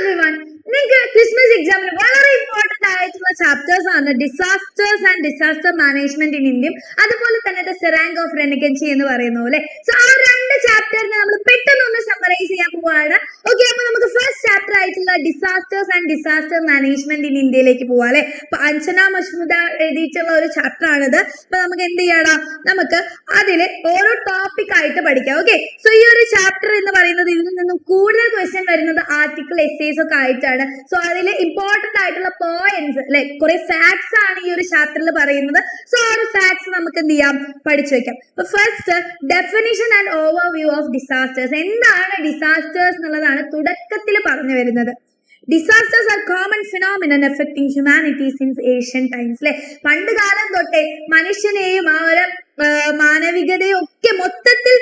everyone. നിങ്ങൾക്ക് Christmas എക്സാമിന് വളരെ ഇമ്പോർട്ടന്റ് ആയിട്ടുള്ള ചാപ്റ്റേഴ്സ് ആണ് disasters and disaster management in India, അതുപോലെ തന്നെ ദ സെറാങ് ഓഫ് റെനഗൻസി എന്ന് പറയുന്ന പോലെ. സോ ആ രണ്ട് ചാപ്റ്ററിനെ നമ്മൾ പെട്ടെന്ന് ഒന്ന് സമ്മറൈസ് ചെയ്യാൻ പോവാണ്. ഓക്കെ, അപ്പൊ നമുക്ക് ഫസ്റ്റ് ചാപ്റ്റർ ആയിട്ടുള്ള disasters and disaster management in ഇന്ത്യയിലേക്ക് പോവാം അല്ലെ. അപ്പൊ അഞ്ജന മജ്മുദ എഴുതിയിട്ടുള്ള ഒരു ചാപ്റ്റർ ആണിത്. അപ്പൊ നമുക്ക് എന്ത് ചെയ്യണം, നമുക്ക് അതില് ഓരോ ടോപ്പിക് ആയിട്ട് പഠിക്കാം. ഓക്കെ, സോ ഈ ഒരു ചാപ്റ്റർ എന്ന് പറയുന്നത് ഇതിൽ നിന്നും കൂടുതൽ ക്വസ്റ്റ്യൻ വരുന്നത് ആർട്ടിക്കിൾ എസ്സേസ് ഒക്കെ ആയിട്ടാണ്. സോ അതിൽ ഇമ്പോർട്ടന്റ് ആയിട്ടുള്ള പോയിന്റ്സ് അല്ലെ, കുറെ ഫാക്ട്സ് ആണ് ഈ ഒരു ചാപ്റ്ററിൽ പറയുന്നത്. സോ ആ ഒരു ഫാക്ട്സ് നമുക്ക് എന്ത് ചെയ്യാം, പഠിച്ചു വെക്കാം. First, definition and overview of disasters. എന്താണ് ഡിസാസ്റ്റേഴ്സ് എന്നുള്ളതാണ് തുടക്കത്തിൽ പറഞ്ഞു വരുന്നത്. Disasters are common phenomenon affecting humanity since ancient times. അല്ലെ, പണ്ട് കാലം തൊട്ടേ മനുഷ്യനെയും ആ ഒരു മാനവികതയും ഒക്കെ മൊത്തത്തിൽ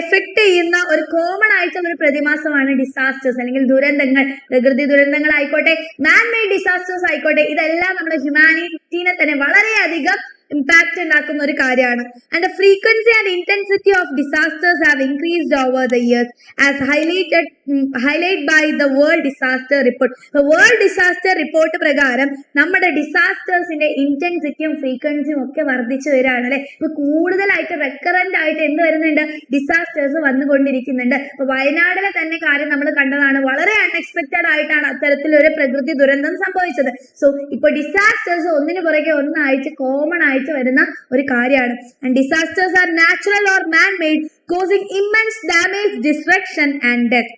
എഫക്ട് ചെയ്യുന്ന ഒരു കോമൺ ആയിട്ടുള്ള ഒരു പ്രതിഭാസമാണ് ഡിസാസ്റ്റേഴ്സ് അല്ലെങ്കിൽ ദുരന്തങ്ങൾ. പ്രകൃതി ദുരന്തങ്ങൾ ആയിക്കോട്ടെ, മാൻ മെയ്ഡ് ഡിസാസ്റ്റേഴ്സ് ആയിക്കോട്ടെ, ഇതെല്ലാം നമ്മുടെ ഹ്യൂമാനിറ്റീനെ തന്നെ വളരെയധികം ഇമ്പാക്ട് ഉണ്ടാക്കുന്ന ഒരു കാര്യമാണ്. And the frequency and intensity of disasters have increased over the years as highlight by the world disaster report. World disaster report പ്രകാരം നമ്മുടെ ഡിസാസ്റ്റേഴ്സിന്റെ ഇന്റൻസിറ്റിയും ഫ്രീക്വൻസിയും ഒക്കെ വർദ്ധിച്ചു വരികയാണ് അല്ലെ. ഇപ്പൊ കൂടുതലായിട്ട് റെക്കറന്റ് ആയിട്ട് എന്ത് വരുന്നുണ്ട്, ഡിസാസ്റ്റേഴ്സ് വന്നുകൊണ്ടിരിക്കുന്നുണ്ട്. ഇപ്പൊ വയനാടിലെ തന്നെ കാര്യം നമ്മൾ കണ്ടതാണ്. വളരെ അൺഎക്സ്പെക്ടഡ് ആയിട്ടാണ് അത്തരത്തിലൊരു പ്രകൃതി ദുരന്തം സംഭവിച്ചത്. സോ ഇപ്പൊ ഡിസാസ്റ്റേഴ്സ് ഒന്നിനു പുറകെ ഒന്നായിട്ട് കോമൺ ആയിട്ട് വരുന്ന ഒരു കാര്യമാണ്. And disasters are natural or man made, causing immense damage, destruction and death.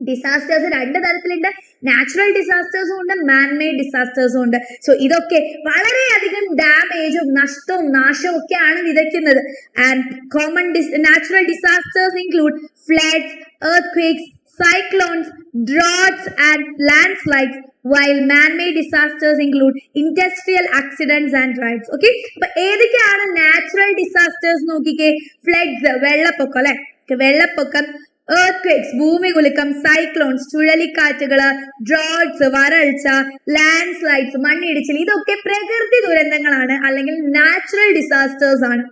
Disasters രണ്ട് തരത്തിലുണ്ട്. നാച്ചുറൽ ഡിസാസ്റ്റേഴ്സും ഉണ്ട്, മാൻ മെയ്ഡ് ഡിസാസ്റ്റേഴ്സും ഉണ്ട്. സോ ഇതൊക്കെ വളരെയധികം ഡാമേജും നഷ്ടവും നാശവും ഒക്കെയാണ് വിതയ്ക്കുന്നത്. And common natural disasters include floods, earthquakes, cyclones, droughts and landslides, while man-made disasters include industrial accidents and riots. Okay, അപ്പൊ ഏതൊക്കെയാണ് നാച്ചുറൽ ഡിസാസ്റ്റേഴ്സ് നോക്കിക്കേ. ഫ്ലഡ്സ്, വെള്ളപ്പൊക്കം അല്ലെ, വെള്ളപ്പൊക്കം, earthquakes, ഭൂമികുലുക്കം, സൈക്ലോൺസ്, ചുഴലിക്കാറ്റുകള്, ഡ്രോട്ട്സ്, വരൾച്ച, ലാൻഡ് സ്ലൈഡ്സ്, മണ്ണിടിച്ചിൽ, ഇതൊക്കെ പ്രകൃതി ദുരന്തങ്ങളാണ് അല്ലെങ്കിൽ നാച്ചുറൽ ഡിസാസ്റ്റേഴ്സ് ആണ്.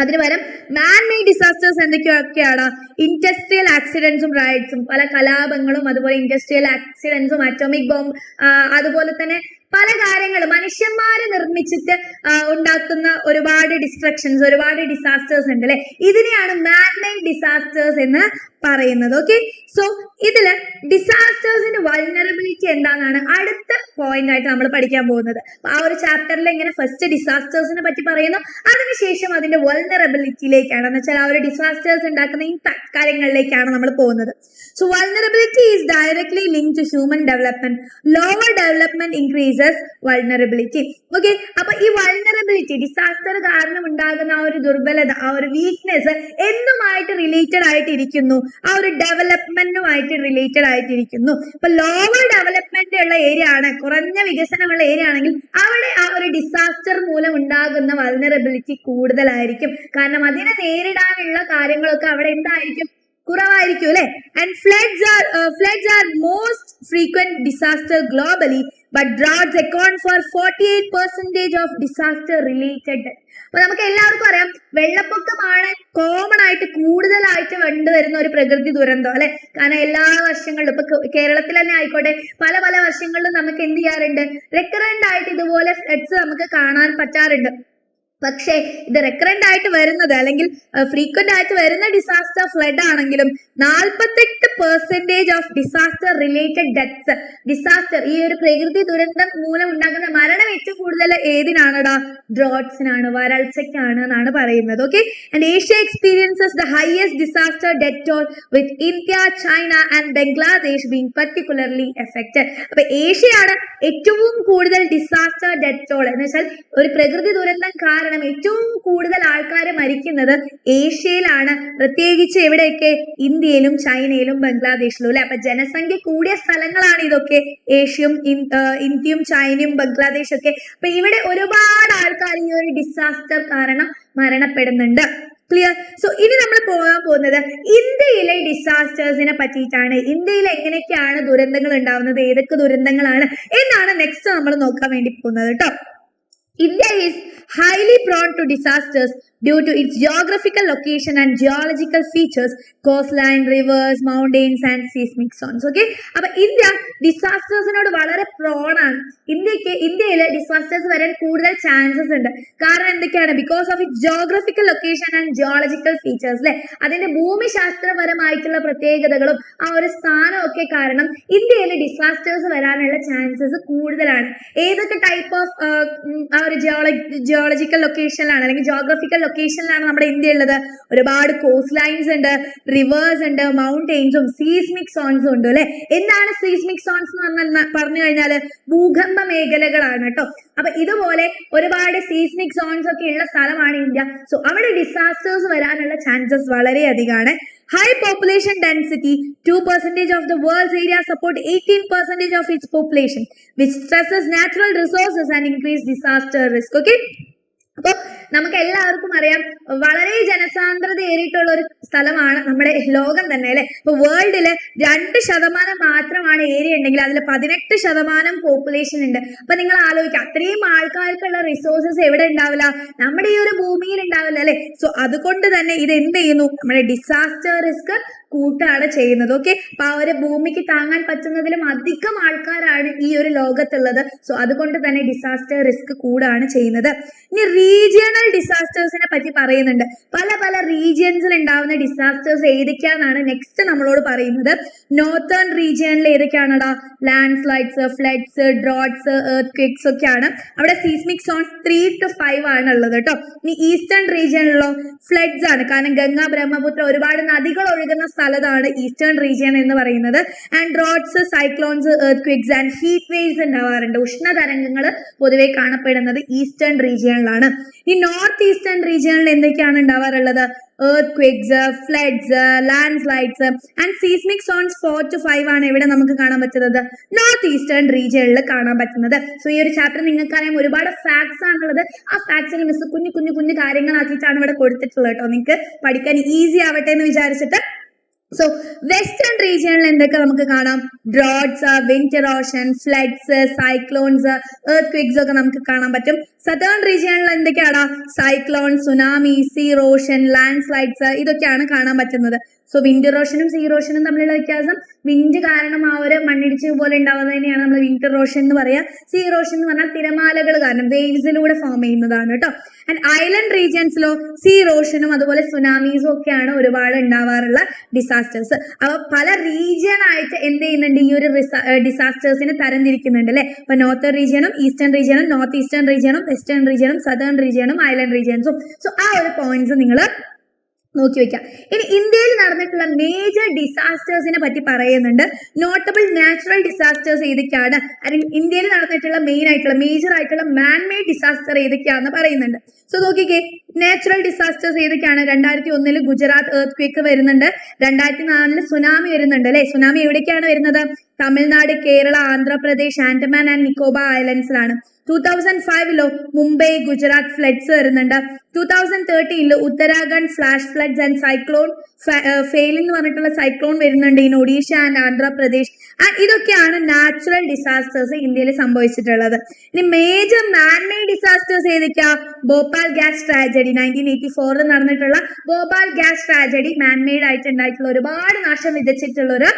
അതിന് പകരം മാൻ മെയ്ഡ് ഡിസാസ്റ്റേഴ്സ് എന്തൊക്കെയൊക്കെയാണ്, ഇൻഡസ്ട്രിയൽ ആക്സിഡൻസും റൈറ്റ്സും, പല കലാപങ്ങളും, അതുപോലെ ഇൻഡസ്ട്രിയൽ ആക്സിഡൻസും, അറ്റോമിക് ബോംബ്, അതുപോലെ തന്നെ പല കാര്യങ്ങൾ മനുഷ്യന്മാര് നിർമ്മിച്ചിട്ട് ഉണ്ടാക്കുന്ന ഒരുപാട് ഡിസ്ട്രക്ഷൻസ്, ഒരുപാട് ഡിസാസ്റ്റേഴ്സ് ഉണ്ട് അല്ലെ. ഇതിനെയാണ് മാൻ മെയ്ഡ് ഡിസാസ്റ്റേഴ്സ് എന്ന് പറയുന്നത്. ഓക്കെ, സോ ഇതില് ഡിസാസ്റ്റേഴ്സിന്റെ വൾനറബിലിറ്റി എന്താണെന്നാണ് അടുത്ത പോയിന്റ് ആയിട്ട് നമ്മൾ പഠിക്കാൻ പോകുന്നത്. ആ ഒരു ചാപ്റ്ററിൽ ഇങ്ങനെ ഫസ്റ്റ് ഡിസാസ്റ്റേഴ്സിനെ പറ്റി പറയുന്നു, അതിനുശേഷം അതിന്റെ വൾനറബിലിറ്റിയിലേക്കാണ്, എന്ന് വെച്ചാൽ ആ ഒരു ഡിസാസ്റ്റേഴ്സ് ഉണ്ടാക്കുന്ന ഇമ്പാക്ട് കാര്യങ്ങളിലേക്കാണ് നമ്മൾ പോകുന്നത്. So vulnerability is directly linked to human development. Lower development increases vulnerability. Okay, അപ്പൊ ഈ വൾനറബിലിറ്റി, ഡിസാസ്റ്റർ കാരണം ഉണ്ടാകുന്ന ആ ഒരു ദുർബലത, ആ ഒരു വീക്ക്നെസ് എന്തുമായിട്ട് റിലേറ്റഡ് ആയിട്ടിരിക്കുന്നു, ആ ഒരു ഡെവലപ്മെന്റുമായിട്ട് റിലേറ്റഡ് ആയിട്ടിരിക്കുന്നു. ഇപ്പൊ ലോവർ ഡെവലപ്മെന്റ് ഉള്ള ഏരിയ ആണ്, കുറഞ്ഞ വികസനമുള്ള ഏരിയ ആണെങ്കിൽ അവിടെ ആ ഒരു ഡിസാസ്റ്റർ മൂലം ഉണ്ടാകുന്ന വൾനറബിലിറ്റി കൂടുതലായിരിക്കും. കാരണം അതിനെ നേരിടാനുള്ള കാര്യങ്ങളൊക്കെ അവിടെ എന്തായിരിക്കും, കുറവായിരിക്കും അല്ലെ. And floods are most frequent disaster globally, but droughts account for 48% of disaster related. അപ്പൊ നമുക്ക് എല്ലാവർക്കും അറിയാം, വെള്ളപ്പൊക്കമാണ് കോമൺ ആയിട്ട് കൂടുതലായിട്ട് കണ്ടുവരുന്ന ഒരു പ്രകൃതി ദുരന്തം അല്ലെ. കാരണം എല്ലാ വർഷങ്ങളിലും ഇപ്പൊ കേരളത്തിൽ തന്നെ ആയിക്കോട്ടെ, പല പല വർഷങ്ങളിലും നമുക്ക് എന്ത് ചെയ്യാറുണ്ട്, റെക്കറന്റ് ആയിട്ട് ഇതുപോലെ ഫ്ലഡ്സ് നമുക്ക് കാണാൻ പറ്റാറുണ്ട്. പക്ഷേ ഇത് റെക്കറന്റ് ആയിട്ട് വരുന്നത് അല്ലെങ്കിൽ ഫ്രീക്വന്റ് ആയിട്ട് വരുന്ന ഡിസാസ്റ്റർ ഫ്ലഡ് ആണെങ്കിലും 48% of disaster related deaths, disaster ഈ ഒരു പ്രകൃതി ദുരന്തം മൂലം ഉണ്ടാകുന്ന മരണം ഏറ്റവും കൂടുതൽ ഏതിനാണടാ, ഡ്രോട്ട്സിനാണ്, വരൾച്ചയ്ക്കാണ് എന്നാണ് പറയുന്നത്. Okay, and Asia experiences the highest disaster death toll, with India, China and Bangladesh being particularly affected. അപ്പൊ ഏഷ്യയാണ് ഏറ്റവും കൂടുതൽ ഡിസാസ്റ്റർ ഡെത്ത് ടോൾ, എന്ന് വെച്ചാൽ ഒരു പ്രകൃതി ദുരന്തം കാരണം ഏറ്റവും കൂടുതൽ ആൾക്കാർ മരിക്കുന്നത് ഏഷ്യയിലാണ്. പ്രത്യേകിച്ച് എവിടെയൊക്കെ, ഇന്ത്യയിലും ചൈനയിലും ബംഗ്ലാദേശിലും അല്ലെ. അപ്പൊ ജനസംഖ്യ കൂടിയ സ്ഥലങ്ങളാണ് ഇതൊക്കെ, ഏഷ്യയും ഇന്ത്യയും ചൈനയും ബംഗ്ലാദേശും ഒക്കെ. അപ്പൊ ഇവിടെ ഒരുപാട് ആൾക്കാർ ഈ ഒരു ഡിസാസ്റ്റർ കാരണം മരണപ്പെടുന്നുണ്ട്. ക്ലിയർ? സോ ഇനി നമ്മൾ പോകാൻ പോകുന്നത് ഇന്ത്യയിലെ ഡിസാസ്റ്റേഴ്സിനെ പറ്റിയിട്ടാണ്. ഇന്ത്യയിൽ എങ്ങനെയൊക്കെയാണ് ദുരന്തങ്ങൾ ഉണ്ടാവുന്നത്, ഏതൊക്കെ ദുരന്തങ്ങളാണ് എന്നാണ് നെക്സ്റ്റ് നമ്മൾ നോക്കാൻ വേണ്ടി പോകുന്നത് കേട്ടോ. India is highly prone to disasters due to its geographical location and geological features, coastline, rivers, mountains and seismic zones. Okay, അപ്പൊ ഇന്ത്യ ഡിസാസ്റ്റേഴ്സിനോട് വളരെ പ്രോൺ ആണ്. ഇന്ത്യയിൽ ഡിസാസ്റ്റേഴ്സ് വരാൻ കൂടുതൽ ചാൻസസ് ഉണ്ട്. കാരണം എന്തൊക്കെയാണ്? Because of it geographical location and geological features അല്ലെ, അതിന്റെ ഭൂമിശാസ്ത്രപരമായിട്ടുള്ള പ്രത്യേകതകളും ആ ഒരു സ്ഥാനമൊക്കെ കാരണം ഇന്ത്യയിൽ ഡിസാസ്റ്റേഴ്സ് വരാനുള്ള ചാൻസസ് കൂടുതലാണ്. ഏതൊക്കെ ടൈപ്പ് ഓഫ് ആ ഒരു ജിയോളജിക്കൽ ലൊക്കേഷനിലാണ് അല്ലെങ്കിൽ ജോഗ്രഫിക്കൽ ലൊക്കേഷനിലാണ് നമ്മുടെ ഇന്ത്യ ഉള്ളത്? ഒരുപാട് കോസ്റ്റ് ലൈൻസ് ഉണ്ട്, റിവേഴ്സ് ഉണ്ട്, മൗണ്ടെയിൻസും സീസ്മിക് സോൺസും ഉണ്ട് അല്ലെ. എന്താണ് സീസ്മിക് സോൺസ് എന്ന് പറഞ്ഞു കഴിഞ്ഞാൽ ഭൂകമ്പ മേഖലകളാണ് കേട്ടോ. അപ്പൊ ഇതുപോലെ ഒരുപാട് സീസ്മിക് സോൺസ് ഒക്കെ ഉള്ള സ്ഥലമാണ് ഇന്ത്യ. സോ അവിടെ ഡിസാസ്റ്റേഴ്സ് വരാനുള്ള ചാൻസസ് വളരെ അധികമാണ്. High population density, 2% of the world's area support 18% of its population, which stresses natural resources and increase disaster risk. Okay, അപ്പൊ നമുക്ക് എല്ലാവർക്കും അറിയാം വളരെ ജനസാന്ദ്രത ഏറിയിട്ടുള്ള ഒരു സ്ഥലമാണ് നമ്മുടെ ലോകം തന്നെ അല്ലെ. ഇപ്പൊ വേൾഡില് 2% മാത്രമാണ് ഏരിയ ഉണ്ടെങ്കിൽ അതിൽ 18% പോപ്പുലേഷൻ ഉണ്ട്. അപ്പൊ നിങ്ങൾ ആലോചിക്കുക, അത്രയും ആൾക്കാർക്കുള്ള റിസോഴ്സസ് എവിടെ ഉണ്ടാവില്ല? നമ്മുടെ ഈ ഒരു ഭൂമിയിൽ ഉണ്ടാവില്ല അല്ലെ. സോ അതുകൊണ്ട് തന്നെ ഇത് എന്ത് ചെയ്യുന്നു? നമ്മുടെ ഡിസാസ്റ്റർ റിസ്ക് കൂട്ടാണ് ചെയ്യുന്നത്. ഓക്കെ, അപ്പൊ ആ ഒരു ഭൂമിക്ക് താങ്ങാൻ പറ്റുന്നതിലും അധികം ആൾക്കാരാണ് ഈ ഒരു ലോകത്തുള്ളത്. സോ അതുകൊണ്ട് തന്നെ ഡിസാസ്റ്റർ റിസ്ക് കൂടാണ് ചെയ്യുന്നത്. ഇനി റീജിയണൽ ഡിസാസ്റ്റേഴ്സിനെ പറ്റി പറയുന്നുണ്ട്. പല പല റീജിയൻസിൽ ഉണ്ടാവുന്ന ഡിസാസ്റ്റേഴ്സ് ഏതൊക്കെയാണെന്നാണ് നെക്സ്റ്റ് നമ്മളോട് പറയുന്നത്. നോർത്തേൺ റീജിയനിൽ ഏതൊക്കെയാണടാ? Landslides, floods, droughts, earthquakes ഒക്കെയാണ്. അവിടെ സീസ്മിക് സോൺ 3 to 5 ആണ് ഉള്ളത് കേട്ടോ. ഇനി ഈസ്റ്റേൺ റീജിയനിലോ ഫ്ലഡ്സ് ആണ്. കാരണം ഗംഗ, ബ്രഹ്മപുത്ര ഒരുപാട് നദികൾ ഒഴുകുന്ന സ്ഥലത്താണ് ഈസ്റ്റേൺ റീജിയൻ എന്ന് പറയുന്നത്. And droughts, cyclones, earth quakes and heat waves ഉണ്ടാവാറുണ്ട്. ഉഷ്ണതരംഗങ്ങൾ പൊതുവെ കാണപ്പെടുന്നത് ഈസ്റ്റേൺ റീജിയനിലാണ്. ഈ നോർത്ത് ഈസ്റ്റേൺ റീജിയനിൽ എന്തൊക്കെയാണ് ഉണ്ടാവാറുള്ളത്? Earthquakes, floods, landslides and seismic zones 4 to 5 ആണ് ഇവിടെ നമുക്ക് കാണാൻ പറ്റുന്നത് നോർത്ത് ഈസ്റ്റേൺ റീജിയനിൽ കാണാൻ പറ്റുന്നത്. സോ ഈ ഒരു ചാപ്റ്റർ നിങ്ങൾക്കറിയാം ഒരുപാട് ഫാക്ട്സ് ആണുള്ളത്. ആ ഫാക്ട്സിന് മിസ് കുഞ്ഞു കുഞ്ഞു കുഞ്ഞു കാര്യങ്ങളാക്കിയിട്ടാണ് ഇവിടെ കൊടുത്തിട്ടുള്ളത് കേട്ടോ. നിങ്ങൾക്ക് പഠിക്കാൻ ഈസി ആവട്ടെ എന്ന് വിചാരിച്ചിട്ട്. സോ വെസ്റ്റേൺ റീജിയനിൽ എന്തൊക്കെ നമുക്ക് കാണാം? Droughts, wind erosion, floods, cyclones, earthquakes ഒക്കെ നമുക്ക് കാണാൻ പറ്റും. സതേൺ റീജിയനിൽ എന്തൊക്കെയാണ്? Cyclone, tsunami, sea erosion, landslides ഇതൊക്കെയാണ് കാണാൻ പറ്റുന്നത്. സോ വിൻഡർ റോഷനും സീ റോഷനും തമ്മിലുള്ള വ്യത്യാസം, വിൻഡ് കാരണം ആ ഒരു മണ്ണിടിച്ചിൽ പോലെ ഉണ്ടാവുന്നതിനെയാണ് നമ്മൾ വിൻഡർ റോഷൻ എന്ന് പറയാ. സീ റോഷൻ എന്ന് പറഞ്ഞാൽ തിരമാലകൾ കാരണം വേവ്സിലൂടെ ഫോം ചെയ്യുന്നതാണ് കേട്ടോ. ആൻഡ് ഐലൻഡ് റീജിയൻസിലോ സീ റോഷനും അതുപോലെ സുനാമീസും ഒക്കെയാണ് ഒരുപാട് ഉണ്ടാവാറുള്ള ഡിസാസ്റ്റേഴ്സ്. അപ്പൊ പല റീജിയൻ ആയിട്ട് എന്ത് ചെയ്യുന്നുണ്ട്? ഈ ഒരു ഡിസാസ്റ്റേഴ്സിനെ തരംതിരിക്കുന്നുണ്ട് അല്ലെ. അപ്പൊ നോർത്തേൺ റീജിയനും ഈസ്റ്റേൺ റീജിയനും, നോർത്ത് ഈസ്റ്റേൺ റീജിയനും, വെസ്റ്റേൺ റീജിയനും, സതേൺ റീജിയനും, ഐലൻഡ് റീജിയൻസും. സോ ആ ഒരു പോയിന്റ്സ് നിങ്ങൾ നോക്കി വെക്കാം. ഇനി ഇന്ത്യയിൽ നടന്നിട്ടുള്ള മേജർ ഡിസാസ്റ്റേഴ്സിനെ പറ്റി പറയുന്നുണ്ട്. നോട്ടബിൾ നാച്ചുറൽ ഡിസാസ്റ്റേഴ്സ് ഏതൊക്കെയാണ്, അല്ലെങ്കിൽ ഇന്ത്യയിൽ നടന്നിട്ടുള്ള മേജർ ആയിട്ടുള്ള മാൻമെയ്ഡ് ഡിസാസ്റ്റർ ഏതൊക്കെയാണെന്ന് പറയുന്നുണ്ട്. സോ നോക്കിക്കേ, നാച്ചുറൽ ഡിസാസ്റ്റേഴ്സ് ഏതൊക്കെയാണ്? 2001 ഗുജറാത്ത് എർത്ത് ക്വേക്ക് വരുന്നുണ്ട്. 2004 സുനാമി വരുന്നുണ്ട് അല്ലെ. സുനാമി എവിടേക്കാണ് വരുന്നത്? തമിഴ്നാട്, കേരള, ആന്ധ്രാപ്രദേശ്, ആൻഡമാൻ ആൻഡ് നിക്കോബാർ ഐലൻഡ്സിലാണ്. 2005 മുംബൈ, ഗുജറാത്ത് ഫ്ലഡ്സ് വരുന്നുണ്ട്. 2013 Uttarakhand flash floods and cyclone fail എന്ന് പറഞ്ഞിട്ടുള്ള സൈക്ലോൺ വരുന്നുണ്ട് in Odisha and Andhra Pradesh. And ഇതൊക്കെയാണ് നാച്ചുറൽ ഡിസാസ്റ്റേഴ്സ് ഇന്ത്യയിൽ സംഭവിച്ചിട്ടുള്ളത്. ഇനി മേജർ മാൻമെയ്ഡ് ഡിസാസ്റ്റേഴ്സ് ഏതൊക്കെയാ? ഭോപ്പാൽ ഗ്യാസ് ട്രാജഡി 1984 നടന്നിട്ടുള്ള ഭോപ്പാൽ ഗ്യാസ് ട്രാജഡി മാൻമെയ്ഡ് ആയിട്ട് ഉണ്ടായിട്ടുള്ള ഒരുപാട് നാശം വിതച്ചിട്ടുള്ള ഒരു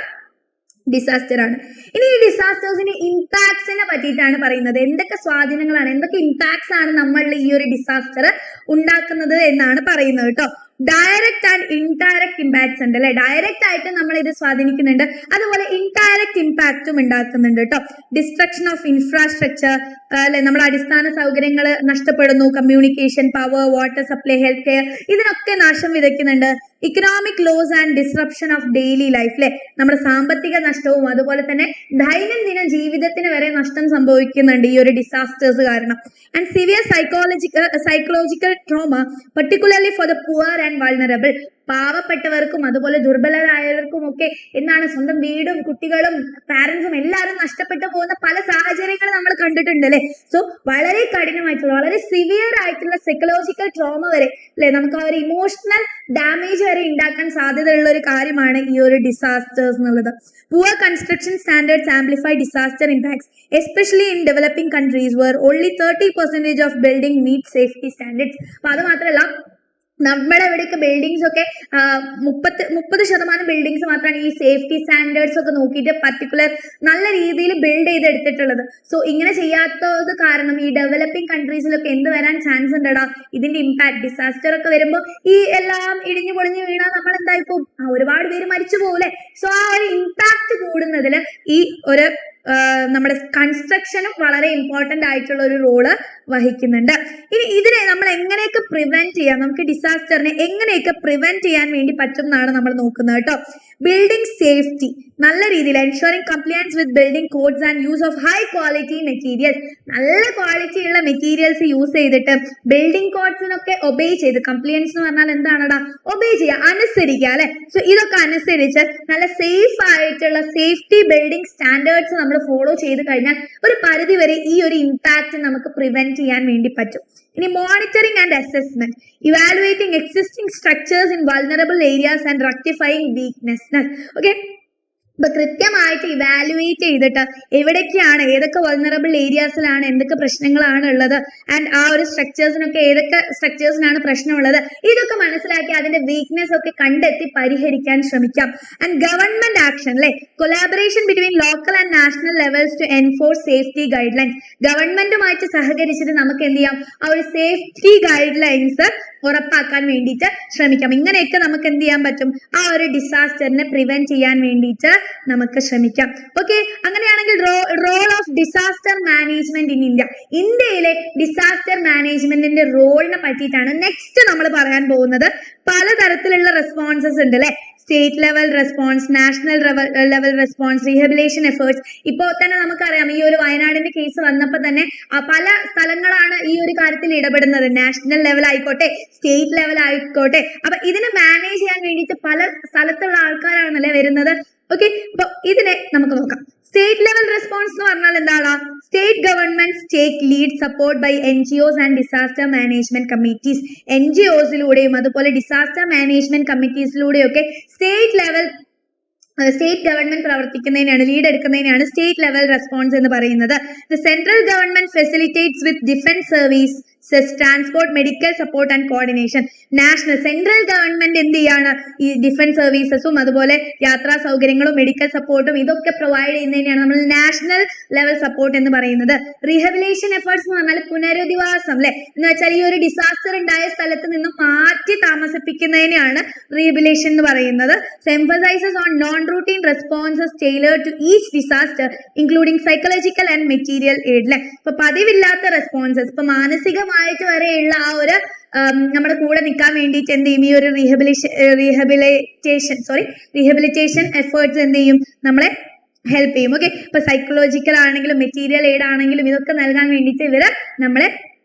ഡിസാസ്റ്റർ ആണ്. ഇനി ഈ ഡിസാസ്റ്റേഴ്സിന്റെ ഇമ്പാക്ട്സിനെ പറ്റിയിട്ടാണ് പറയുന്നത്. എന്തൊക്കെ സ്വാധീനങ്ങളാണ്, എന്തൊക്കെ ഇമ്പാക്ട്സ് ആണ് നമ്മളിൽ ഈ ഒരു ഡിസാസ്റ്റർ ഉണ്ടാക്കുന്നത് എന്നാണ് പറയുന്നത് കേട്ടോ. ഡയറക്റ്റ് ആൻഡ് ഇൻഡയറക്റ്റ് ഇമ്പാക്ട്സ് ഉണ്ട് അല്ലെ. ഡയറക്റ്റ് ആയിട്ട് നമ്മൾ ഇത് സ്വാധീനിക്കുന്നുണ്ട്, അതുപോലെ ഇൻഡയറക്റ്റ് ഇമ്പാക്റ്റും ഉണ്ടാക്കുന്നുണ്ട് കേട്ടോ. ഡിസ്ട്രക്ഷൻ ഓഫ് ഇൻഫ്രാസ്ട്രക്ചർ അല്ലെ, നമ്മുടെ അടിസ്ഥാന സൗകര്യങ്ങൾ നഷ്ടപ്പെടുന്നു. Communication, power, water supply, health care ഇതിനൊക്കെ നാശം വിതയ്ക്കുന്നുണ്ട്. Economic loss and disruption of daily life അല്ലെ, നമ്മുടെ സാമ്പത്തിക നഷ്ടവും അതുപോലെ തന്നെ ദൈനംദിന ജീവിതത്തിന് വരെ നഷ്ടം സംഭവിക്കുന്നുണ്ട് ഈ ഒരു ഡിസാസ്റ്റേഴ്സ് കാരണം. And severe psychological trauma particularly for the poor and vulnerable. പാവപ്പെട്ടവർക്കും അതുപോലെ ദുർബലരായവർക്കും ഒക്കെ എന്താണ് സ്വന്തം വീടും കുട്ടികളും പാരന്റ്സും എല്ലാവരും നഷ്ടപ്പെട്ടു പോകുന്ന പല സാഹചര്യങ്ങൾ നമ്മൾ കണ്ടിട്ടുണ്ട് അല്ലെ. സോ വളരെ കഠിനമായിട്ടുള്ള വളരെ സിവിയർ ആയിട്ടുള്ള സൈക്കോളജിക്കൽ ട്രോമ വരെ അല്ലെ, നമുക്ക് ആ ഒരു ഇമോഷണൽ ഡാമേജ് വരെ ഉണ്ടാക്കാൻ സാധ്യതയുള്ള ഒരു കാര്യമാണ് ഈ ഒരു ഡിസാസ്റ്റേഴ്സ് എന്നുള്ളത്. Poor construction standards amplify disaster impacts, especially in developing countries where only 30% of building meet safety standards. അപ്പൊ അത് മാത്രമല്ല നമ്മുടെ ഇവിടെയൊക്കെ ബിൽഡിങ്സ് ഒക്കെ 30% ബിൽഡിങ്സ് മാത്രമാണ് ഈ സേഫ്റ്റി സ്റ്റാൻഡേർഡ്സ് ഒക്കെ നോക്കിയിട്ട് പർട്ടിക്കുലർ നല്ല രീതിയിൽ ബിൽഡ് ചെയ്തെടുത്തിട്ടുള്ളത്. സോ ഇങ്ങനെ ചെയ്യാത്തത് കാരണം ഈ ഡെവലപ്പിംഗ് കൺട്രീസിലൊക്കെ എന്ത് വരാൻ ചാൻസ് ഉണ്ടടാ, ഇതിന്റെ ഇമ്പാക്ട് ഡിസാസ്റ്റർ ഒക്കെ വരുമ്പോൾ ഈ എല്ലാം ഇടിഞ്ഞു പൊളിഞ്ഞു വീണാൽ നമ്മൾ എന്തായി പോകും, ഒരുപാട് പേര് മരിച്ചു പോകൂലെ. സോ ആ ഒരു ഇമ്പാക്ട് കൂടുന്നതിൽ ഈ ഒരു നമ്മുടെ കൺസ്ട്രക്ഷനും വളരെ ഇമ്പോർട്ടന്റ് ആയിട്ടുള്ള ഒരു റോള് വഹിക്കുന്നുണ്ട്. ഇനി ഇതിനെ നമ്മൾ എങ്ങനെയൊക്കെ പ്രിവെന്റ് ചെയ്യാം, നമുക്ക് ഡിസാസ്റ്ററിനെ എങ്ങനെയൊക്കെ പ്രിവെന്റ് ചെയ്യാൻ വേണ്ടി പറ്റും എന്നാണ് നമ്മൾ നോക്കുന്നത് കേട്ടോ. ബിൽഡിംഗ് സേഫ്റ്റി നല്ല രീതിയിൽ ensuring compliance with building codes and use of high quality materials, നല്ല ക്വാളിറ്റി ഉള്ള മെറ്റീരിയൽസ് യൂസ് ചെയ്തിട്ട് ബിൽഡിംഗ് കോഡ്സിനൊക്കെ ഒബേ ചെയ്ത്, കംപ്ലയൻസ് എന്ന് പറഞ്ഞാൽ എന്താണടാ, ഒബേ ചെയ്യുക, അനുസരിക്കുക അല്ലെ. സോ ഇതൊക്കെ അനുസരിച്ച് നല്ല സേഫ് ആയിട്ടുള്ള സേഫ്റ്റി ബിൽഡിംഗ് സ്റ്റാൻഡേർഡ്സ് നമ്മൾ ഫോളോ ചെയ്ത് കഴിഞ്ഞാൽ ഒരു പരിധി വരെ ഈ ഒരു ഇമ്പാക്ട് നമുക്ക് പ്രിവെന്റ് ചെയ്യാൻ വേണ്ടി പറ്റും. ഇനി monitoring and assessment, evaluating existing structures in vulnerable areas and rectifying weakness. Okay, അപ്പൊ കൃത്യമായിട്ട് ഇവാലുവേറ്റ് ചെയ്തിട്ട് എവിടേക്കാണ്, ഏതൊക്കെ വൾനറബിൾ ഏരിയാസിലാണ് എന്തൊക്കെ പ്രശ്നങ്ങളാണ് ഉള്ളത്, ആൻഡ് ആ ഒരു സ്ട്രക്ചേഴ്സിനൊക്കെ ഏതൊക്കെ സ്ട്രക്ചേഴ്സിനാണ് പ്രശ്നമുള്ളത്, ഇതൊക്കെ മനസ്സിലാക്കി അതിന്റെ വീക്ക്നെസ് ഒക്കെ കണ്ടെത്തി പരിഹരിക്കാൻ ശ്രമിക്കാം. ആൻഡ് ഗവൺമെന്റ് ആക്ഷൻ അല്ലെ, collaboration between local and national levels to enforce safety guidelines, ഗവൺമെന്റുമായിട്ട് സഹകരിച്ചിട്ട് നമുക്ക് എന്ത് ചെയ്യാം, ആ ഒരു സേഫ്റ്റി ഗൈഡ് ലൈൻസ് ഉറപ്പാക്കാൻ വേണ്ടിയിട്ട് ശ്രമിക്കാം. ഇങ്ങനെയൊക്കെ നമുക്ക് എന്ത് ചെയ്യാൻ പറ്റും, ആ ഒരു ഡിസാസ്റ്ററിനെ പ്രിവെന്റ് ചെയ്യാൻ വേണ്ടിയിട്ട് നമുക്ക് ശ്രമിക്കാം. ഓക്കെ, അങ്ങനെയാണെങ്കിൽ role of disaster management in India, ഇന്ത്യയിലെ ഡിസാസ്റ്റർ മാനേജ്മെന്റിന്റെ റോളിനെ പറ്റിയിട്ടാണ് നെക്സ്റ്റ് നമ്മൾ പറയാൻ പോകുന്നത്. പലതരത്തിലുള്ള റെസ്പോൺസസ് ഉണ്ട് അല്ലെ, state level response, national level response, rehabilitation efforts. ഇപ്പോൾ തന്നെ നമുക്കറിയാം ഈ ഒരു വയനാടിന്റെ കേസ് വന്നപ്പോൾ തന്നെ പല സ്ഥലങ്ങളാണ് ഈ ഒരു കാര്യത്തിൽ ഇടപെടുന്നത്, നാഷണൽ ലെവൽ ആയിക്കോട്ടെ സ്റ്റേറ്റ് ലെവൽ ആയിക്കോട്ടെ. അപ്പൊ ഇതിനെ മാനേജ് ചെയ്യാൻ വേണ്ടിയിട്ട് പല സ്ഥലത്തുള്ള ആൾക്കാരാണല്ലേ വരുന്നത്. ഓക്കെ, അപ്പൊ ഇതിനെ നമുക്ക് നോക്കാം. സ്റ്റേറ്റ് ലെവൽ റെസ്പോൺസ് എന്ന് പറഞ്ഞാൽ എന്താണ്, state governments take lead support by NGOs and disaster management committees. NGOസിലൂടെയും അതുപോലെ ഡിസാസ്റ്റർ മാനേജ്മെന്റ് കമ്മിറ്റീസിലൂടെയൊക്കെ സ്റ്റേറ്റ് ഗവൺമെന്റ് പ്രവർത്തിക്കുന്നതിനാണ്, ലീഡ് എടുക്കുന്നതിനാണ് സ്റ്റേറ്റ് ലെവൽ റെസ്പോൺസ് എന്ന് പറയുന്നത്. The central government facilitates with defence service, transport, medical support and coordination. National central government എന്ത് ചെയ്യാണ്, ഈ ഡിഫൻസ് സർവീസസും അതുപോലെ യാത്രാ സൗകര്യങ്ങളും മെഡിക്കൽ സപ്പോർട്ടും ഇതൊക്കെ പ്രൊവൈഡ് ചെയ്യുന്നതിനാണ് നമ്മൾ നാഷണൽ ലെവൽ സപ്പോർട്ട് എന്ന് പറയുന്നത്. റീഹബിലേഷൻ എഫേർട്സ് എന്ന് പറഞ്ഞാൽ പുനരധിവാസം അല്ലെ, എന്ന് വെച്ചാൽ ഈ ഒരു ഡിസാസ്റ്റർ ഉണ്ടായ സ്ഥലത്ത് നിന്നും മാറ്റി താമസിപ്പിക്കുന്നതിനെയാണ് റീഹബിലേഷൻ എന്ന് പറയുന്നത്. Emphasizes on non routine responses tailored to each disaster including psychological and material aid അല്ലെ. ഇപ്പൊ പതിവില്ലാത്ത റെസ്പോൺസസ്, ഇപ്പൊ മാനസികമായിട്ട് വരെയുള്ള ആ ഒരു നമ്മുടെ കൂടെ നിൽക്കാൻ വേണ്ടിയിട്ട് എന്ത് ചെയ്യും, ഈ ഒരു റീഹബിലിറ്റേഷൻ എഫേർട്സ് എന്ത് ചെയ്യും, നമ്മളെ ഹെൽപ്പ് ചെയ്യും. ഓക്കെ, ഇപ്പൊ സൈക്കോളജിക്കൽ ആണെങ്കിലും മെറ്റീരിയൽ എയ്ഡ് ആണെങ്കിലും ഇതൊക്കെ നൽകാൻ വേണ്ടിയിട്ട് ഇവര് നമ്മളെ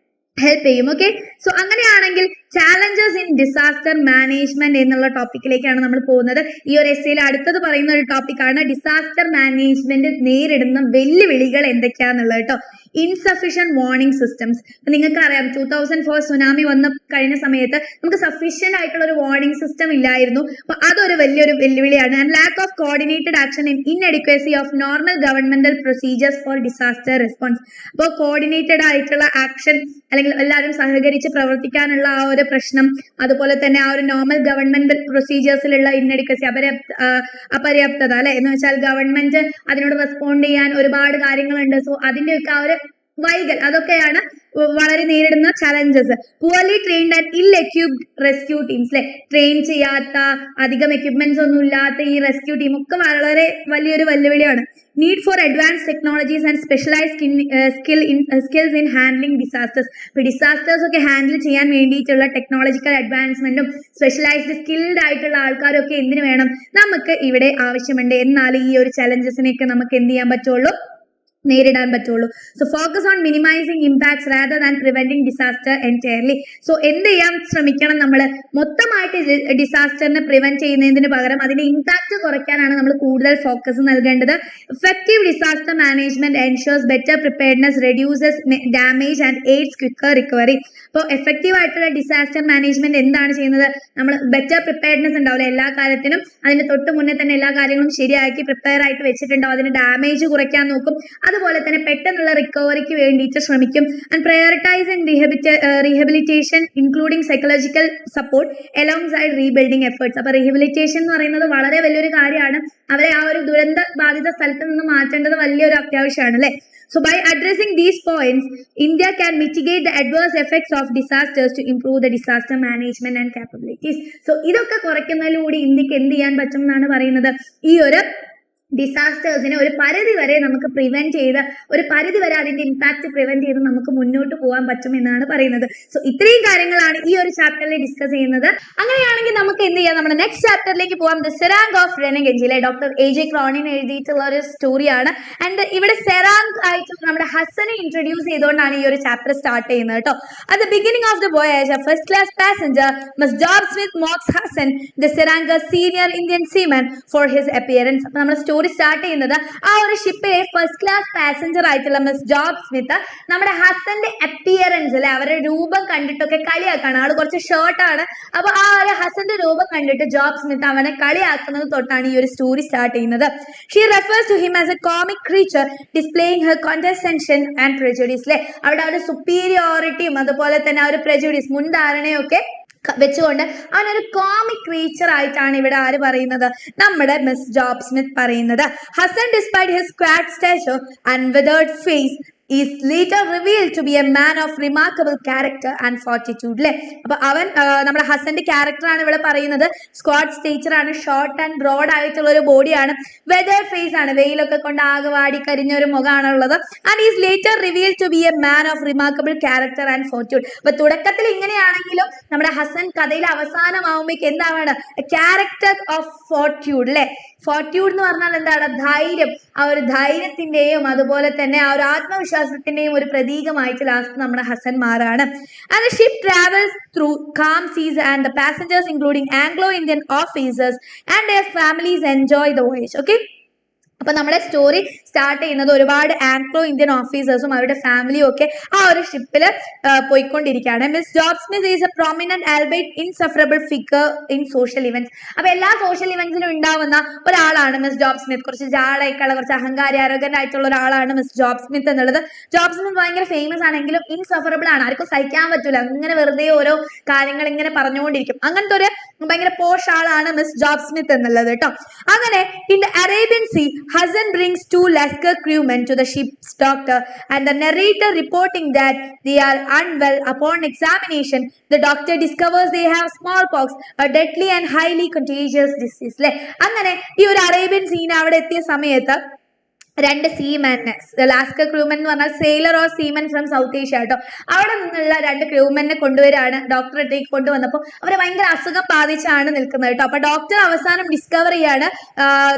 ഹെൽപ്പ് ചെയ്യും. ഓക്കെ, സോ അങ്ങനെയാണെങ്കിൽ ചാലഞ്ചസ് ഇൻ ഡിസാസ്റ്റർ മാനേജ്മെന്റ് എന്നുള്ള ടോപ്പിക്കിലേക്കാണ് നമ്മൾ പോകുന്നത്. ഈ ഒരു എസ്സേയിൽ അടുത്തത് പറയുന്ന ഒരു ടോപ്പിക്കാണ് ഡിസാസ്റ്റർ മാനേജ്മെന്റ് നേരിടുന്ന വെല്ലുവിളികൾ എന്തൊക്കെയാന്നുള്ളത് കേട്ടോ. Insufficient warning systems. നിങ്ങൾക്ക് അറിയാം 2004 സുനാമി വന്ന കഴിഞ്ഞ സമയത്ത് നമുക്ക് സഫീഷ്യന്റ് ആയിട്ടുള്ള ഒരു വാർണിംഗ് സിസ്റ്റം ഇല്ലായിരുന്നു. അപ്പൊ അതൊരു വലിയൊരു വെല്ലുവിളിയാണ്. And lack of coordinated action in inadequacy of normal governmental procedures for disaster response. അപ്പോൾ കോർഡിനേറ്റഡ് ആയിട്ടുള്ള ആക്ഷൻ അല്ലെങ്കിൽ എല്ലാവരും സഹകരിച്ച് പ്രവർത്തിക്കാനുള്ള ആ ഒരു പ്രശ്നം, അതുപോലെ തന്നെ ആ ഒരു നോർമൽ ഗവൺമെന്റ് പ്രൊസീജിയേഴ്സിലുള്ള ഇൻഎഡിക്വസി, അപര്യാപ്തത അല്ലെ, എന്ന് വെച്ചാൽ ഗവൺമെന്റ് അതിനോട് റെസ്പോണ്ട് ചെയ്യാൻ ഒരുപാട് കാര്യങ്ങളുണ്ട്. സോ അതിന്റെയൊക്കെ ആ ഒരു വൈകൽ, അതൊക്കെയാണ് വളരെ നേരിടുന്ന ചലഞ്ചസ്. പുവർലി ട്രെയിൻഡ് ആൻഡ് ഇൽ എക്യുപ്ഡ് റെസ്ക്യൂ ടീംസ് അല്ലെ, ട്രെയിൻ ചെയ്യാത്ത, അധികം എക്യുപ്മെന്റ്സ് ഒന്നും ഇല്ലാത്ത ഈ റെസ്ക്യൂ ടീം ഒക്കെ വളരെ വലിയൊരു വെല്ലുവിളിയാണ്. Need for advance technologies and specialised skills in handling disasters. ഇപ്പൊ ഡിസാസ്റ്റേഴ്സ് ഒക്കെ ഹാൻഡിൽ ചെയ്യാൻ വേണ്ടിയിട്ടുള്ള ടെക്നോളജിക്കൽ അഡ്വാൻസ്മെന്റും സ്പെഷ്യലൈസ്ഡ് സ്കിൽഡ് ആയിട്ടുള്ള ആൾക്കാരും ഒക്കെ എന്തിനു വേണം, നമുക്ക് ഇവിടെ ആവശ്യമുണ്ട്. എന്നാൽ ഈ ഒരു ചലഞ്ചസിനെയൊക്കെ നമുക്ക് എന്ത് ചെയ്യാൻ പറ്റുള്ളൂ, നേരിടാൻ പറ്റുള്ളൂ. So focus on minimising impacts rather than preventing disaster entirely. So എന്ത് ചെയ്യാൻ ശ്രമിക്കണം, നമ്മൾ മൊത്തമായിട്ട് ഡിസാസ്റ്ററിനെ പ്രിവെന്റ് ചെയ്യുന്നതിന് പകരം അതിന്റെ ഇമ്പാക്ട് കുറയ്ക്കാനാണ് നമ്മൾ കൂടുതൽ ഫോക്കസ് നൽകേണ്ടത്. Effective disaster management ensures better preparedness, reduces damage and AIDS quicker recovery. അപ്പോൾ എഫക്റ്റീവ് ആയിട്ടുള്ള ഡിസാസ്റ്റർ മാനേജ്മെന്റ് എന്താണ് ചെയ്യുന്നത്, നമ്മൾ ബെറ്റർ പ്രിപ്പയർഡ്നെസ് ഉണ്ടാവില്ല എല്ലാ കാര്യത്തിനും, അതിന്റെ തൊട്ട് മുന്നേ തന്നെ എല്ലാ കാര്യങ്ങളും ശരിയാക്കി പ്രിപ്പയർ ആയിട്ട് വെച്ചിട്ടുണ്ടാവും, അതിന്റെ ഡാമേജ് കുറയ്ക്കാൻ നോക്കും. അതുപോലെ തന്നെ പെട്ടെന്നുള്ള റിക്കവറിക്ക് വേണ്ടിയിട്ട് ശ്രമിക്കും. And prioritising rehabilitation including psychological support along side rebuilding efforts. അപ്പൊ റീഹബിലിറ്റേഷൻ എന്ന് പറയുന്നത് വളരെ വലിയൊരു കാര്യമാണ്. അവരെ ആ ഒരു ദുരന്ത ബാധിത സ്ഥലത്ത് നിന്ന് മാറ്റേണ്ടത് വലിയൊരു അത്യാവശ്യമാണ് അല്ലെ. So by addressing these points, India can mitigate the adverse effects of disasters to improve the disaster management and capabilities. So ഇതൊക്കെ കുറയ്ക്കുന്നതിലൂടെ ഇന്ത്യക്ക് എന്ത് ചെയ്യാൻ പറ്റും എന്നാണ് പറയുന്നത്. ഈ ഒരു ഡിസാസ്റ്റേഴ്സിനെ ഒരു പരിധി വരെ നമുക്ക് പ്രിവെന്റ് ചെയ്ത് ഒരു പരിധി വരെ അതിന്റെ ഇമ്പാക്ട് പ്രിവെന്റ് ചെയ്ത് നമുക്ക് മുന്നോട്ട് പോകാൻ പറ്റും എന്നാണ് പറയുന്നത്. സോ ഇത്രയും കാര്യങ്ങളാണ് ഈ ഒരു ചാപ്റ്ററിൽ ഡിസ്കസ് ചെയ്യുന്നത്. അങ്ങനെയാണെങ്കിൽ നമുക്ക് എന്ത് ചെയ്യാം, നമ്മുടെ നെക്സ്റ്റ് ചാപ്റ്ററിലേക്ക് പോകാം. ദ സെറാങ് ഓഫ് റെനഗൻജിലെ ഡോക്ടർ AJ ക്രോണിൻ എഴുതിയിട്ടുള്ള ഒരു സ്റ്റോറിയാണ്. ആൻഡ് ഇവിടെ സെറാങ് ആയിട്ട് നമ്മുടെ ഹസനെ ഇൻട്രൊഡ്യൂസ് ചെയ്തുകൊണ്ടാണ് ഈ ഒരു ചാപ്റ്റർ സ്റ്റാർട്ട് ചെയ്യുന്നത് കേട്ടോ. At the beginning of the voyage a first class passenger Miss Job Smith mocks Hasan the serang senior Indian seaman for his appearance. അപ്പൊ നമ്മുടെ സ്റ്റോറി സ്റ്റാർട്ട് ചെയ്യുന്നത് ആ ഒരു ഷിപ്പിലെ ഫസ്റ്റ് ക്ലാസ് പാസഞ്ചർ ആയിട്ടുള്ള മിസ് ജോബ് സ്മിത്ത് നമ്മുടെ ഹസന്റെ അപ്പിയറൻസ് അല്ലെ, അവരുടെ രൂപം കണ്ടിട്ടൊക്കെ കളിയാക്കാണ്. ആള് കുറച്ച് ഷോർട്ടാണ്. അപ്പൊ ആ ഒരു ഹസന്റെ രൂപം കണ്ടിട്ട് ജോബ് സ്മിത്ത് അവനെ കളിയാക്കുന്നത് തൊട്ടാണ് ഈ ഒരു സ്റ്റോറി സ്റ്റാർട്ട് ചെയ്യുന്നത്. She refers to him as a comic creature displaying her condescension and prejudice അല്ലെ. അവിടെ ആ ഒരു സുപ്പീരിയോറിറ്റിയും അതുപോലെ തന്നെ ആ ഒരു പ്രെജുഡീസ് മുൻധാരണയും ഒക്കെ വെച്ചുകൊണ്ട് അവനൊരു കോമിക് ക്രീച്ചർ ആയിട്ടാണ് ഇവിടെ ആര് പറയുന്നത്, നമ്മുടെ മിസ് ജോബ് സ്മിത്ത് പറയുന്നത്. Hasan despite his squat stature and withered face is later revealed to be a man of remarkable character and fortitude അല്ലെ. അപ്പൊ അവൻ നമ്മുടെ ഹസന്റെ ക്യാരക്ടർ ആണ് ഇവിടെ പറയുന്നത്. സ്ക്വാഡ് സ്റ്റേച്ചർ ആണ്, ഷോർട്ട് ആൻഡ് ബ്രോഡ് ആയിട്ടുള്ള ഒരു ബോഡിയാണ്, വെതേർഡ് ഫേസ് ആണ്, വെയിലൊക്കെ കൊണ്ട് ആകെ വാടി കരിഞ്ഞ ഒരു മുഖമാണുള്ളത്. And is later revealed to be a man of remarkable character and fortitude. അപ്പൊ തുടക്കത്തിൽ ഇങ്ങനെയാണെങ്കിലും നമ്മുടെ ഹസൻ കഥയിലെ അവസാനമാകുമ്പോഴേക്ക് എന്താവാണ്, ക്യാരക്ടർ ഓഫ് ഫോർട്യൂഡ് അല്ലെ. ഫോർട്യൂഡ് എന്ന് പറഞ്ഞാൽ എന്താണ്, ധൈര്യം. ആ ഒരു ധൈര്യത്തിന്റെയും അതുപോലെ തന്നെ ആ ഒരു ആത്മവിശ്വാസത്തിന്റെയും ഒരു പ്രതീകമായിട്ട് ലാസ്റ്റ് നമ്മുടെ ഹസൻ മാറാണ്. And the ship travels through calm seas and the passengers including Anglo Indian officers and their families enjoy the voyage. Okay, അപ്പൊ നമ്മുടെ സ്റ്റോറി സ്റ്റാർട്ട് ചെയ്യുന്നത് ഒരുപാട് ആംഗ്ലോ ഇന്ത്യൻ ഓഫീസേഴ്സും അവരുടെ ഫാമിലിയും ഒക്കെ ആ ഒരു ഷിപ്പിൽ പോയിക്കൊണ്ടിരിക്കുകയാണ്. Miss Job Smith is a prominent albeit insufferable figure in social events. അപ്പൊ എല്ലാ സോഷ്യൽ ഇവന്റ്സിലും ഉണ്ടാവുന്ന ഒരാളാണ് മിസ് ജോബ് സ്മിത്ത്. കുറച്ച് ജാടയൊക്കെയുള്ള, കുറച്ച് അഹങ്കാരി അരോഗന്റ് ആയിട്ടുള്ള ഒരാളാണ് മിസ് ജോബ് സ്മിത്ത് എന്നുള്ളത്. ജോബ് സ്മിത്ത് ഭയങ്കര ഫേമസ് ആണെങ്കിലും ഇൻസഫറബിൾ ആണ്, ആർക്കും സഹിക്കാൻ പറ്റൂല. അങ്ങനെ വെറുതെ ഓരോ കാര്യങ്ങൾ ഇങ്ങനെ പറഞ്ഞുകൊണ്ടിരിക്കും. അങ്ങനത്തെ ഒരു ഭയങ്കര പോഷ് ആളാണ് മിസ് ജോബ് സ്മിത്ത് എന്നുള്ളത് കേട്ടോ. അങ്ങനെ in the Arabian sea Hasan brings 2 Lascar crewmen to the ship's doctor, and the narrator reporting that they are unwell. Upon examination, the doctor discovers they have smallpox, a deadly and highly contagious disease. അങ്ങനെ ഈ ഒരു Arabian scene അവിടെ എത്തിയ സമയത്ത് രണ്ട് സീമെൻ, lascar crewmen എന്ന് പറഞ്ഞാൽ sailor or seamen from South Asia കേട്ടോ. അവിടെ നിന്നുള്ള രണ്ട് ക്രൂമെനെ കൊണ്ടുവരാണ്. ഡോക്ടറെ അടുത്തേക്ക് കൊണ്ടുവന്നപ്പോൾ അവരെ ഭയങ്കര അസുഖം ബാധിച്ചാണ് നിൽക്കുന്നത് കേട്ടോ. അപ്പൊ ഡോക്ടർ അവസാനം ഡിസ്കവർ ചെയ്യാണ്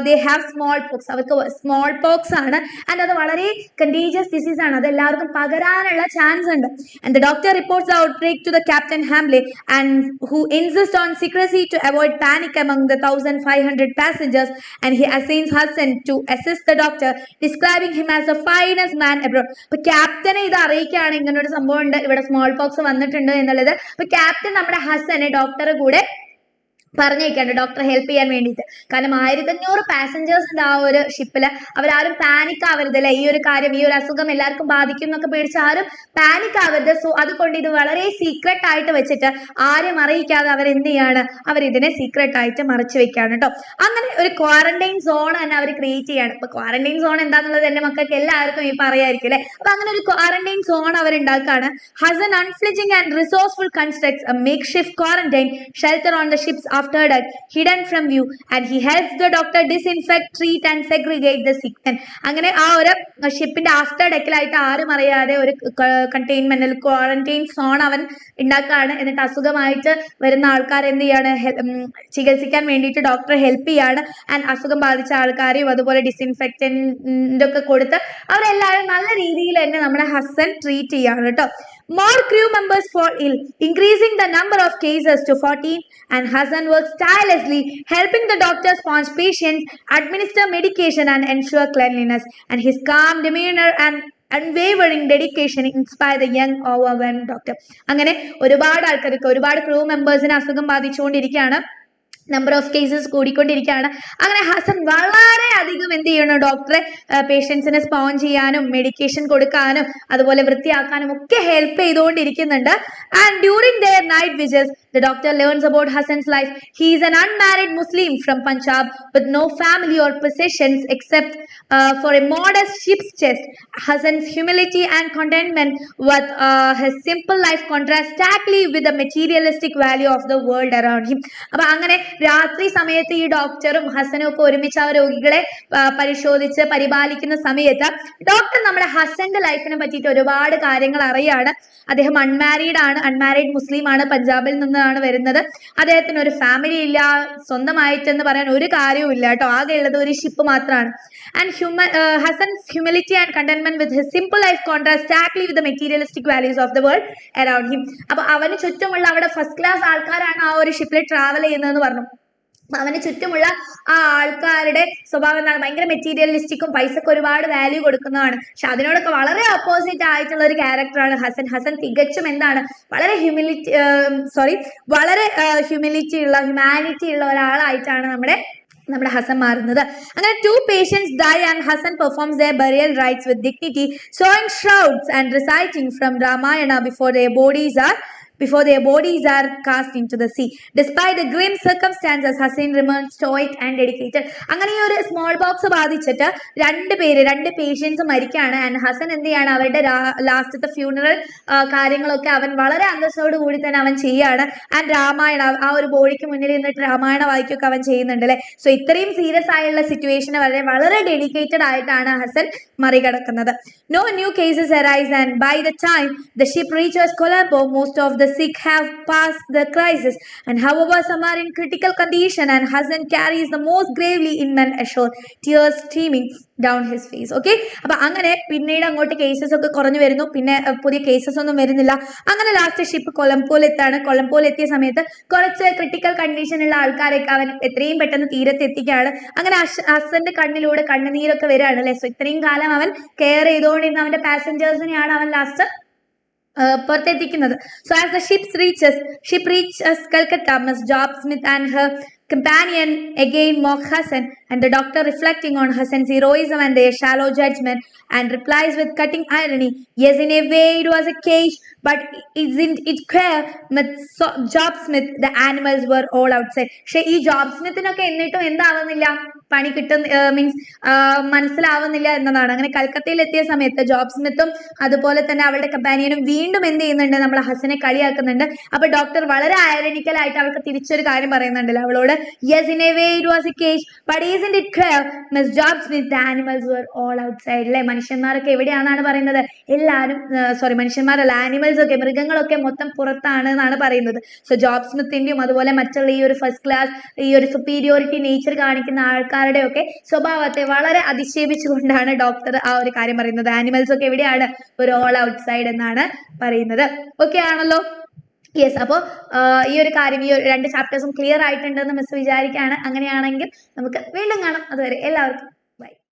ദേ ഹാവ് സ്മോൾ പോക്സ്, അവർക്ക് സ്മോൾ പോക്സ് ആണ്. ആൻഡ് അത് വളരെ കണ്ടീജിയസ് ഡിസീസ് ആണ്, അത് എല്ലാവർക്കും പകരാനുള്ള ചാൻസ് ഉണ്ട്. And the doctor reports the outbreak to the captain Hamley and who insist on secrecy to avoid panic among the 1500 passengers, and he assigns Hasan to assist the doctor, describing him as the finest man abroad. അപ്പൊ ക്യാപ്റ്റനെ ഇത് അറിയിക്കുകയാണ്, ഇങ്ങനെ ഒരു സംഭവം ഉണ്ട്, ഇവിടെ small pox വന്നിട്ടുണ്ട് എന്നുള്ളത്. അപ്പൊ ക്യാപ്റ്റൻ നമ്മുടെ ഹസനെ ഡോക്ടറെ കൂടെ പറഞ്ഞേക്കാണ് ഡോക്ടറെ ഹെൽപ്പ് ചെയ്യാൻ വേണ്ടിയിട്ട്. കാരണം 1500 പാസഞ്ചേഴ്സ് ഉണ്ട് ആ ഒരു ഷിപ്പില്. അവരാരും പാനിക് ആവരുത് അല്ലെ, ഈ ഒരു കാര്യം, ഈ ഒരു അസുഖം എല്ലാവർക്കും ബാധിക്കും എന്നൊക്കെ പേടിച്ച് ആരും പാനിക് ആവരുത്. സോ അതുകൊണ്ട് ഇത് വളരെ സീക്രട്ട് ആയിട്ട് വെച്ചിട്ട് ആരും അറിയിക്കാതെ അവർ എന്ത് ചെയ്യാണ്, അവർ ഇതിനെ സീക്രട്ട് ആയിട്ട് മറച്ചു വെക്കാണ് കേട്ടോ. അങ്ങനെ ഒരു ക്വാറന്റൈൻ സോൺ തന്നെ അവർ ക്രിയേറ്റ് ചെയ്യാണ്. ഇപ്പൊ ക്വാറന്റൈൻ സോൺ എന്താന്നുള്ളത് എന്റെ മക്കൾക്ക് എല്ലാവർക്കും ഈ പറയായിരിക്കും അല്ലെ. അപ്പൊ അങ്ങനെ ഒരു ക്വാറന്റൈൻ സോൺ അവർ ഉണ്ടാക്കുകയാണ്. Hasan unflinching and resourceful constructs a makeshift quarantine shelter on the ship's after deck, hidden from view, and he helps the doctor disinfect, treat and segregate the sick men. അങ്ങനെ ആ ഒരു ഷിപ്പിന്റെ ആഫ്റ്റർ ഡെക്കിലായിട്ട് ആരും അറിയാതെ ഒരു containment quarantine zone അവൻ ഉണ്ടാക്കുകയാണ്. എന്നിട്ട് അസുഖമായിട്ട് വരുന്ന ആൾക്കാർ എന്ത് ചെയ്യാണ്, ചികിത്സിക്കാൻ വേണ്ടിയിട്ട് ഡോക്ടറെ ഹെൽപ്പ് ചെയ്യാണ്. ആൻഡ് അസുഖം ബാധിച്ച ആൾക്കാരെയും അതുപോലെ ഡിസിൻഫെക്റ്റന്റ് ഒക്കെ കൊടുത്ത് അവരെല്ലാവരും നല്ല രീതിയിൽ തന്നെ നമ്മുടെ ഹസൻ ട്രീറ്റ് ചെയ്യാണ് കേട്ടോ. More crew members fall ill, increasing the number of cases to 14, and Hasan works tirelessly, helping the doctors sponge patients, administer medication and ensure cleanliness. And his calm demeanor and unwavering dedication inspire the young overwhelmed doctor. അങ്ങനെ ഒരുപാട് ആൾക്കാർക്ക്, ഒരുപാട് crew മെമ്പേഴ്സിന് അസുഖം ബാധിച്ചുകൊണ്ടിരിക്കുകയാണ്. Number of cases കൂടിക്കൊണ്ടിരിക്കുകയാണ്. അങ്ങനെ ഹസൻ വളരെ അധികം എന്ത് ചെയ്യണം, ഡോക്ടറെ പേഷ്യൻസിനെ സ്പോൺ ചെയ്യാനും മെഡിക്കേഷൻ കൊടുക്കാനും അതുപോലെ വൃത്തിയാക്കാനും ഒക്കെ ഹെൽപ്പ് ചെയ്തുകൊണ്ടിരിക്കുന്നുണ്ട്. And during their night visits the doctor learns about Hassan's life. He is an unmarried Muslim from Punjab with no family or possessions except for a modest sheep's chest. Hassan's humility and contentment with his simple life contrasts starkly with the materialistic value of the world around him. അപ്പൊ അങ്ങനെ രാത്രി സമയത്ത് ഈ ഡോക്ടറും ഹസനും ഒക്കെ ഒരുമിച്ച് ആ രോഗികളെ പരിശോധിച്ച് പരിപാലിക്കുന്ന സമയത്ത് ഡോക്ടർ നമ്മുടെ ഹസന്റെ ലൈഫിനെ പറ്റിയിട്ട് ഒരുപാട് കാര്യങ്ങൾ അറിയാണ്. അദ്ദേഹം അൺമാരീഡ് മുസ്ലിം ആണ്, പഞ്ചാബിൽ നിന്നാണ് വരുന്നത്. അദ്ദേഹത്തിന് ഒരു ഫാമിലി ഇല്ല, സ്വന്തമായിട്ടെന്ന് പറയാൻ ഒരു കാര്യവും ഇല്ല കേട്ടോ, ആകെ ഉള്ളത് ഒരു ഷിപ്പ് മാത്രമാണ്. And Hassan's humility and contentment with his simple life contrast starkly with the materialistic values of the world around him. അപ്പൊ അവന് ചുറ്റുമുള്ള അവിടെ ഫസ്റ്റ് ക്ലാസ് ആൾക്കാരാണ് ആ ഒരു ഷിപ്പിൽ ട്രാവൽ ചെയ്യുന്നതെന്ന് പറഞ്ഞു. അവന് ചുറ്റുമുള്ള ആ ആൾക്കാരുടെ സ്വഭാവം എന്താണ്, ഭയങ്കര മെറ്റീരിയലിസ്റ്റിക്കും പൈസക്ക് ഒരുപാട് വാല്യൂ കൊടുക്കുന്നതാണ്. പക്ഷെ അതിനോടൊക്കെ വളരെ ഓപ്പോസിറ്റ് ആയിട്ടുള്ള ഒരു ക്യാരക്ടറാണ് ഹസൻ. ഹസൻ തികച്ചും എന്താണ്, വളരെ ഹ്യൂമാനിറ്റി ഉള്ള ഒരാളായിട്ടാണ് നമ്മുടെ ഹസൻ മാറുന്നത്. അങ്ങനെ 2 patients die and Hassan performs their burial rites with dignity, sewing shrouds and reciting from Ramayana before their bodies are cast into the sea. Despite the grim circumstances, Hassan remains stoic and dedicated. അങ്ങനെ ഈ ഒരു small box ബാധിച്ചിട്ട് രണ്ട് patients മരിക്കുകയാണ്. And Hasan എന്ത് ചെയ്യാണ്, അവരുടെ ലാസ്റ്റത്തെ funeral കാര്യങ്ങളൊക്കെ അവൻ വളരെ അന്തസ്സോട് കൂടി തന്നെ അവൻ ചെയ്യാണ്. ആൻഡ് രാമായണ ആ ഒരു ബോഡിക്ക് മുന്നിൽ നിന്നിട്ട് രാമായണ വായിക്കൊക്കെ അവൻ ചെയ്യുന്നുണ്ട് അല്ലെ. സോ ഇത്രയും സീരിയസ് ആയുള്ള സിറ്റുവേഷനെ വളരെ ഡെഡിക്കേറ്റഡ് ആയിട്ടാണ് Hasan മറികടക്കുന്നത്. No new cases arise and by the time the ship reaches Colombo, most of the sick have passed the crisis, and however some are in critical condition and Hassan carries the most gravely inland ashore, tears streaming down his face. Okay, അപ്പൊ അങ്ങനെ പിന്നീട് അങ്ങോട്ട് cases ഒക്കെ കുറഞ്ഞു വരുന്നു, പിന്നെ പുതിയ cases ഒന്നും വരുന്നില്ല. അങ്ങനെ ലാസ്റ്റ് ഷിപ്പ് കൊളംബോയിൽ എത്തിയ സമയത്ത് കുറച്ച് ക്രിട്ടിക്കൽ കണ്ടീഷനുള്ള ആൾക്കാരൊക്കെ അവൻ എത്രയും പെട്ടെന്ന് തീരത്ത് എത്തിക്കുകയാണ്. അങ്ങനെ ഹസന്റെ കണ്ണിലൂടെ കണ്ണുനീരൊക്കെ വരികയാണ് അല്ലെ. സോ ഇത്രയും കാലം അവൻ കെയർ ചെയ്തുകൊണ്ടിരുന്ന അവന്റെ പാസഞ്ചേഴ്സിനെയാണ് അവൻ last പുറത്തെത്തിക്കുന്നത്. So as the ship reaches Calcutta, Miss Job Smith and her companion again mock Hassan, and the doctor, reflecting on Hassan's heroism and their shallow judgment, and replies with cutting irony, yes, in a way it was a cage, but isn't it queer? Job Smith, the animals were all outside. പക്ഷെ ഈ job സ്മിത്തിനൊക്കെ എന്നിട്ടും എന്താവുന്നില്ല, പണി means മനസ്സിലാവുന്നില്ല എന്നതാണ്. അങ്ങനെ കൽക്കത്തയിൽ എത്തിയ സമയത്ത് job സ്മിത്തും അതുപോലെ തന്നെ അവളുടെ കമ്പാനിയനും വീണ്ടും എന്ത് ചെയ്യുന്നുണ്ട്, നമ്മളെ ഹസനെ കളിയാക്കുന്നുണ്ട്. അപ്പൊ ഡോക്ടർ വളരെ ഐറണിക്കൽ ആയിട്ട് അവൾക്ക് തിരിച്ചൊരു കാര്യം പറയുന്നുണ്ടല്ലോ അവളോട്, yes in a way it was a cage but isn't it clear Miss Job Smith, the animals were all outside. അല്ലെ, മനുഷ്യന്മാരൊക്കെ എവിടെയാണെന്നാണ് പറയുന്നത്, മനുഷ്യന്മാരല്ല, ആനിമൽസ് ഒക്കെ, മൃഗങ്ങളൊക്കെ മൊത്തം പുറത്താണ് എന്നാണ് പറയുന്നത്. സോ ജോബ് സ്മിത്തിന്റെയും അതുപോലെ മറ്റുള്ള ഈ ഒരു ഫസ്റ്റ് ക്ലാസ് ഈ ഒരു സുപ്പീരിയോറിറ്റി നേച്ചർ കാണിക്കുന്ന ആൾക്കാരുടെ ഒക്കെ സ്വഭാവത്തെ വളരെ അധിക്ഷേപിച്ചുകൊണ്ടാണ് ഡോക്ടർ ആ ഒരു കാര്യം പറയുന്നത്. ആനിമൽസ് ഒക്കെ എവിടെയാണ്, ഒരു ഓൾ ഔട്ട്സൈഡ് എന്നാണ് പറയുന്നത്. ഓക്കെ ആണല്ലോ. യെസ്, അപ്പോൾ ഈ ഒരു കാര്യം, ഈ 2 ചാപ്റ്റേഴ്സും ക്ലിയർ ആയിട്ടുണ്ടെന്ന് മിസ് വിചാരിക്കുകയാണ്. അങ്ങനെയാണെങ്കിൽ നമുക്ക് വീണ്ടും കാണാം. അതുവരെ എല്ലാവർക്കും